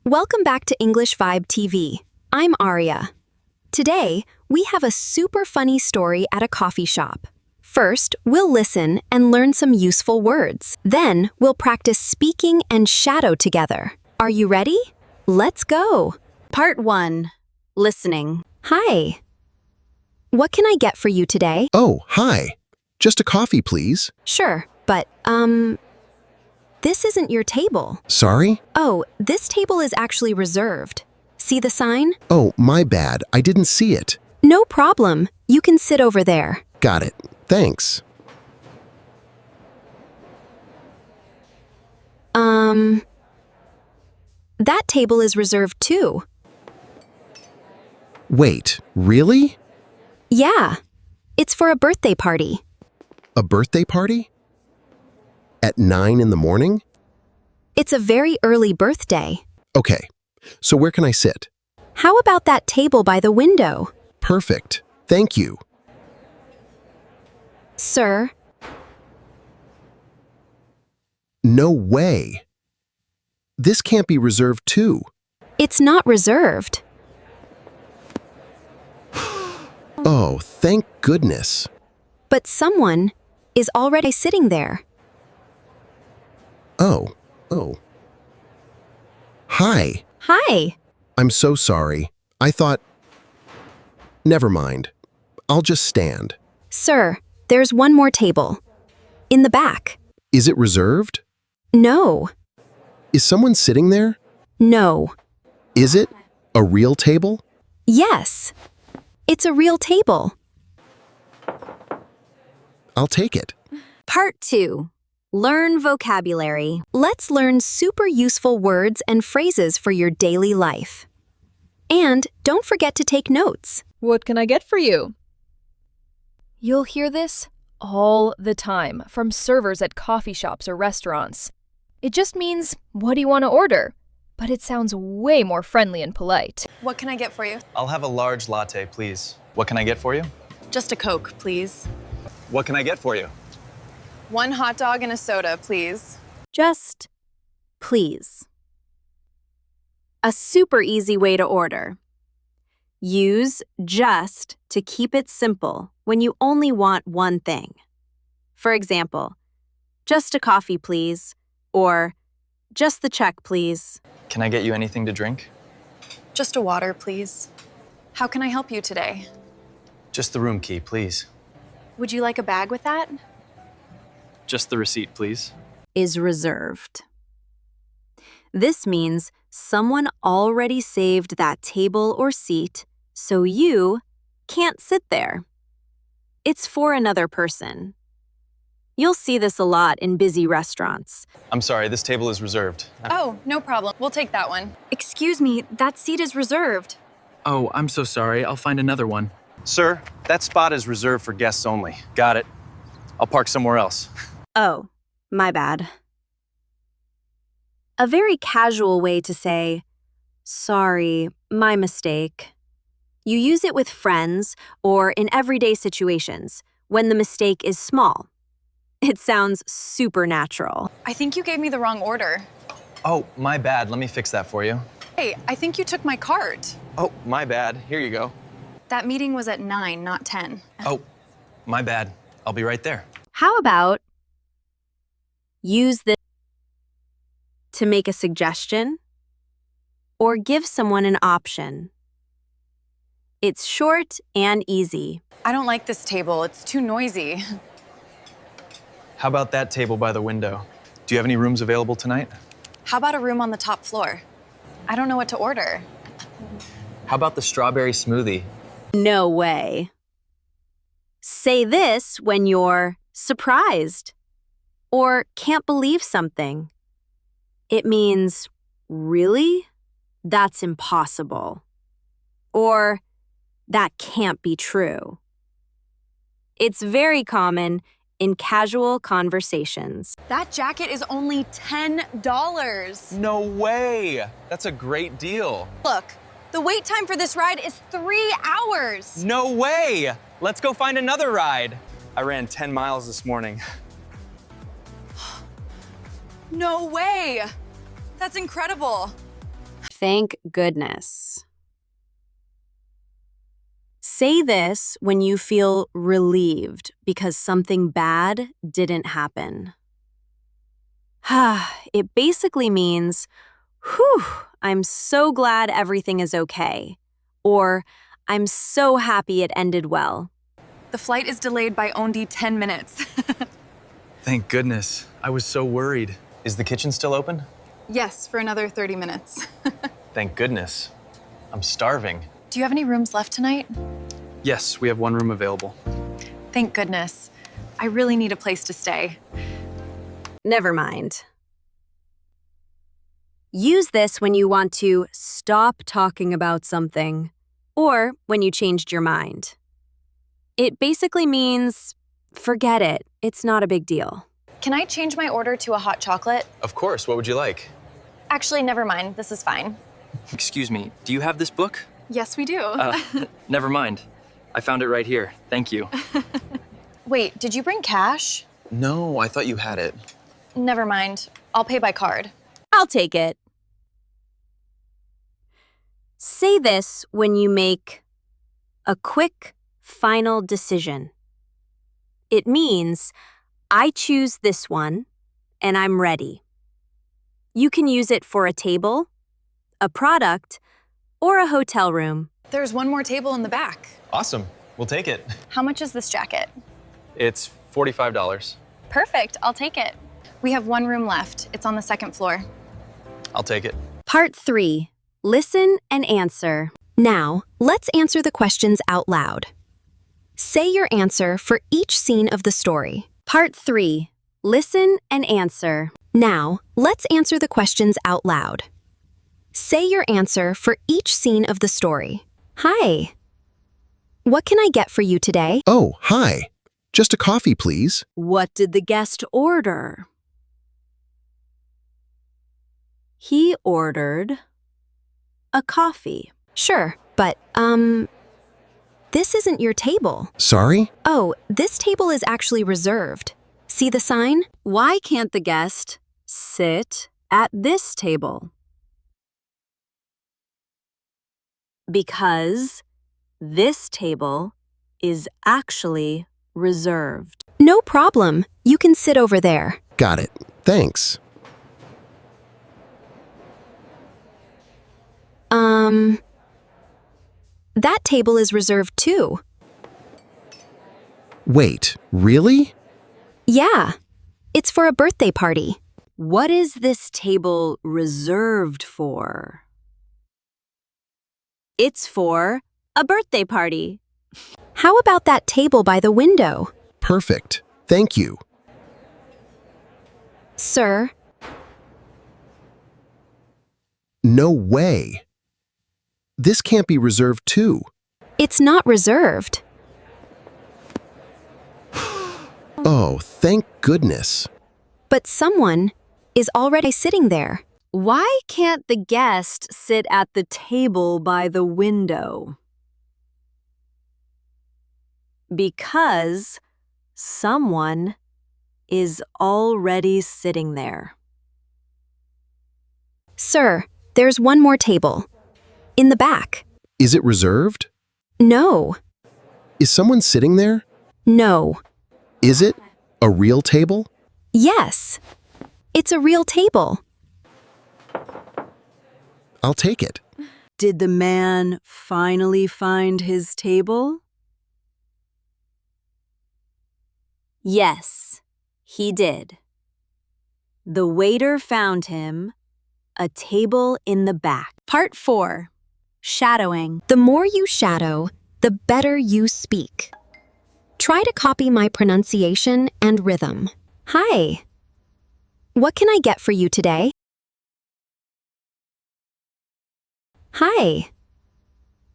Welcome back to English Vibe TV. I'm Aria. Today, we have a super funny story at a coffee shop. First, we'll listen and learn some useful words. Then, we'll practice speaking and shadow together. Are you ready? Let's go. Part 1. Listening. Hi. What can I get for you today? Oh, hi. Just a coffee, please. Sure, but, this isn't your table. Sorry? Oh, this table is actually reserved. See the sign? Oh, my bad. I didn't see it. No problem. You can sit over there. Got it. Thanks. That table is reserved too. Wait, really? Yeah. It's for a birthday party. A birthday party? At 9 in the morning? It's a very early birthday. Okay, so where can I sit? How about that table by the window? Perfect. Thank you. Sir, No way. This can't be reserved too. it's not reserved. Oh, thank goodness. But someone is already sitting there. Oh. Hi. Hi. I'm so sorry. I thought... Never mind. I'll just stand. Sir, there's one more table. In the back. Is it reserved? No. Is someone sitting there? No. Is it a real table? Yes. It's a real table. I'll take it. Part 2. Learn vocabulary. Let's learn super useful words and phrases for your daily life. And don't forget to take notes. What can I get for you? You'll hear this all the time from servers at coffee shops or restaurants. It just means, what do you want to order? But it sounds way more friendly and polite. What can I get for you? I'll have a large latte, please. What can I get for you? Just a Coke, please. What can I get for you? One hot dog and a soda, please. Just, please. A super easy way to order. Use just to keep it simple when you only want one thing. For example, just a coffee, please, or just the check, please. Can I get you anything to drink? Just a water, please. How can I help you today? Just the room key, please. Would you like a bag with that? Just the receipt, please. Is reserved. This means someone already saved that table or seat, so you can't sit there. It's for another person. You'll see this a lot in busy restaurants. I'm sorry, this table is reserved. Oh, no problem. We'll take that one. Excuse me, that seat is reserved. Oh, I'm so sorry. I'll find another one. Sir, that spot is reserved for guests only. Got it. I'll park somewhere else. Oh, my bad. A very casual way to say, sorry, my mistake. You use it with friends or in everyday situations when the mistake is small. It sounds supernatural. I think you gave me the wrong order. Oh, my bad. Let me fix that for you. Hey, I think you took my cart. Oh, my bad. Here you go. That meeting was at 9, not 10. Oh, my bad. I'll be right there. How about use this to make a suggestion or give someone an option? It's short and easy. I don't like this table. It's too noisy. How about that table by the window? Do you have any rooms available tonight? How about a room on the top floor? I don't know what to order. How about the strawberry smoothie? No way. Say this when you're surprised or can't believe something. It means, really? That's impossible. Or, that can't be true. It's very common in casual conversations. That jacket is only $10. No way! That's a great deal. Look, the wait time for this ride is 3 hours. No way! Let's go find another ride. I ran 10 miles this morning. No way. That's incredible. Thank goodness. Say this when you feel relieved because something bad didn't happen. It basically means, whew, I'm so glad everything is okay. Or, I'm so happy it ended well. The flight is delayed by only 10 minutes. Thank goodness. I was so worried. Is the kitchen still open? Yes, for another 30 minutes. Thank goodness. I'm starving. Do you have any rooms left tonight? Yes, we have one room available. Thank goodness. I really need a place to stay. Never mind. Use this when you want to stop talking about something, or when you changed your mind. It basically means, forget it, it's not a big deal. Can I change my order to a hot chocolate? Of course, what would you like? Actually, never mind. This is fine. Excuse me, do you have this book? Yes, we do. Never mind. I found it right here. Thank you. Wait, did you bring cash? No, I thought you had it. Never mind. I'll pay by card. I'll take it. Say this when you make a quick, final decision. It means, I choose this one, and I'm ready. You can use it for a table, a product, or a hotel room. There's one more table in the back. Awesome. We'll take it. How much is this jacket? It's $45. Perfect. I'll take it. We have one room left. It's on the second floor. I'll take it. Part 3. Listen and answer. Now, let's answer the questions out loud. Say your answer for each scene of the story. Part 3. Listen and answer. Now, let's answer the questions out loud. Say your answer for each scene of the story. Hi. What can I get for you today? Oh, hi. Just a coffee, please. What did the guest order? He ordered a coffee. Sure, but, this isn't your table. Sorry? Oh, this table is actually reserved. See the sign? Why can't the guest sit at this table? Because this table is actually reserved. No problem. You can sit over there. Got it. Thanks. That table is reserved too. Wait, really? Yeah. It's for a birthday party. What is this table reserved for? It's for a birthday party. How about that table by the window? Perfect. Thank you. Sir, No way. This can't be reserved too. it's not reserved. Oh, thank goodness. But someone is already sitting there. Why can't the guest sit at the table by the window? Because someone is already sitting there. Sir, there's one more table. In the back. Is it reserved? No. Is someone sitting there? No. Is it a real table? Yes. It's a real table. I'll take it. Did the man finally find his table? Yes, he did. The waiter found him a table in the back. Part 4. Shadowing. The more you shadow, the better you speak. Try to copy my pronunciation and rhythm. Hi. What can I get for you today? Hi.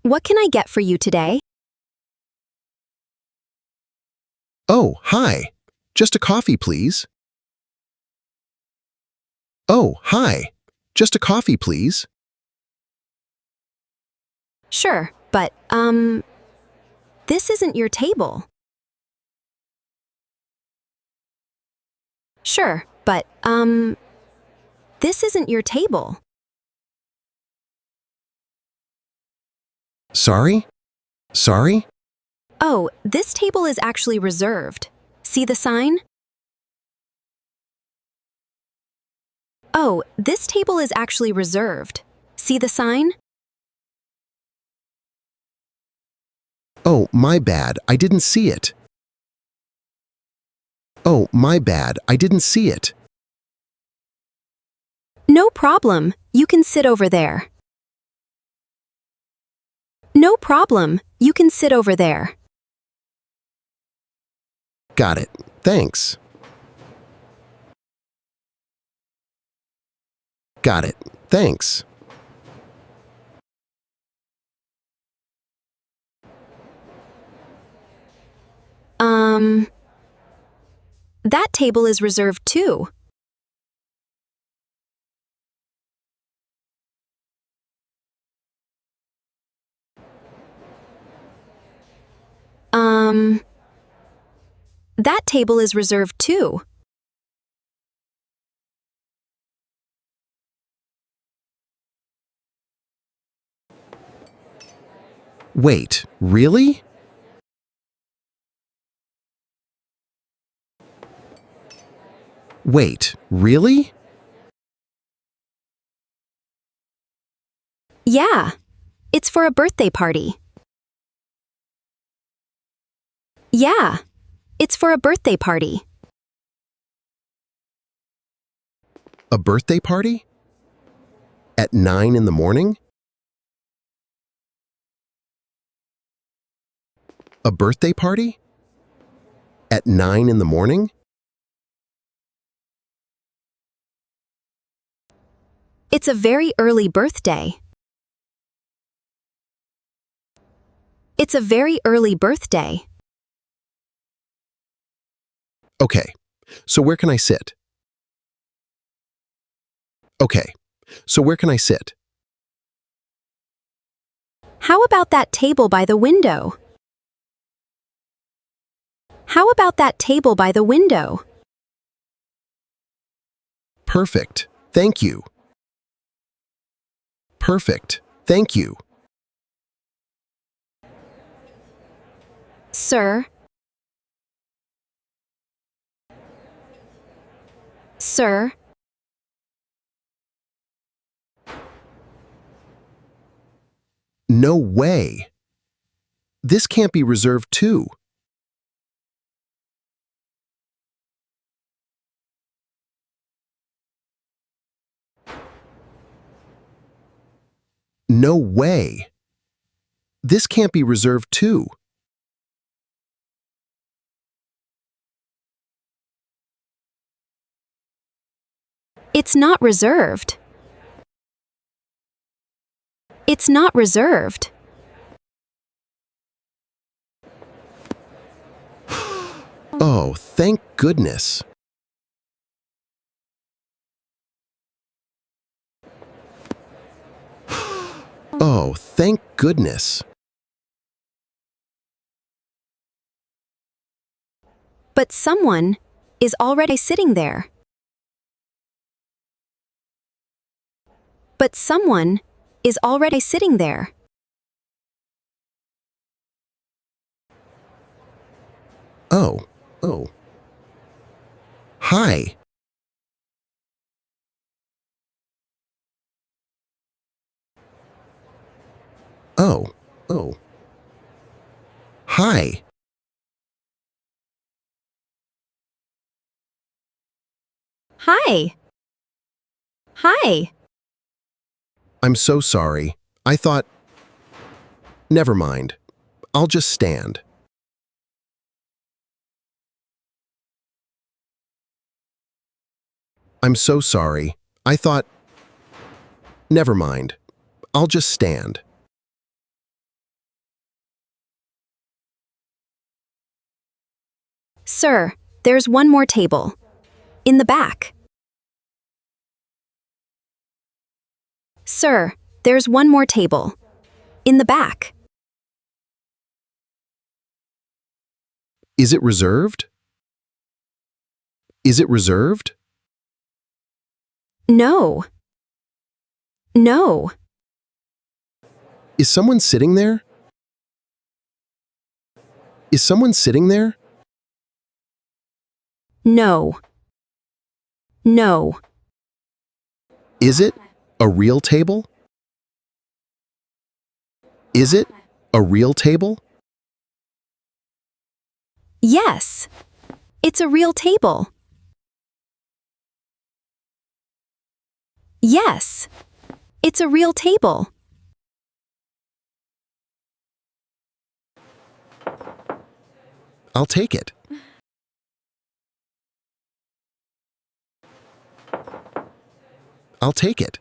What can I get for you today? Oh, hi. Just a coffee, please. Oh, hi. Just a coffee, please. Sure, but, this isn't your table. Sure, but, this isn't your table. Sorry? Sorry? Oh, this table is actually reserved. See the sign? Oh, this table is actually reserved. See the sign? Oh, my bad, I didn't see it. Oh, my bad, I didn't see it. No problem, you can sit over there. No problem, you can sit over there. Got it, thanks. Got it, thanks. That table is reserved too. That table is reserved too. Wait, really? Wait, really? Yeah, it's for a birthday party. Yeah, it's for a birthday party. A birthday party? At 9 in the morning? A birthday party? At 9 in the morning? It's a very early birthday. It's a very early birthday. Okay, so where can I sit? Okay, so where can I sit? How about that table by the window? How about that table by the window? Perfect, thank you. Perfect, thank you. Sir? Sir? No way. This can't be reserved too. No way. This can't be reserved too. It's not reserved. It's not reserved. Oh, thank goodness. Oh, thank goodness. But someone is already sitting there. But someone is already sitting there. Oh, oh. Hi. Oh, oh. Hi. Hi. Hi. I'm so sorry. I thought... Never mind. I'll just stand. I'm so sorry. I thought... Never mind. I'll just stand. Sir, there's one more table. In the back. Sir, there's one more table. In the back. Is it reserved? Is it reserved? No. No. Is someone sitting there? Is someone sitting there? No. No. Is it a real table? Is it a real table? Yes. It's a real table. Yes. It's a real table. I'll take it. I'll take it.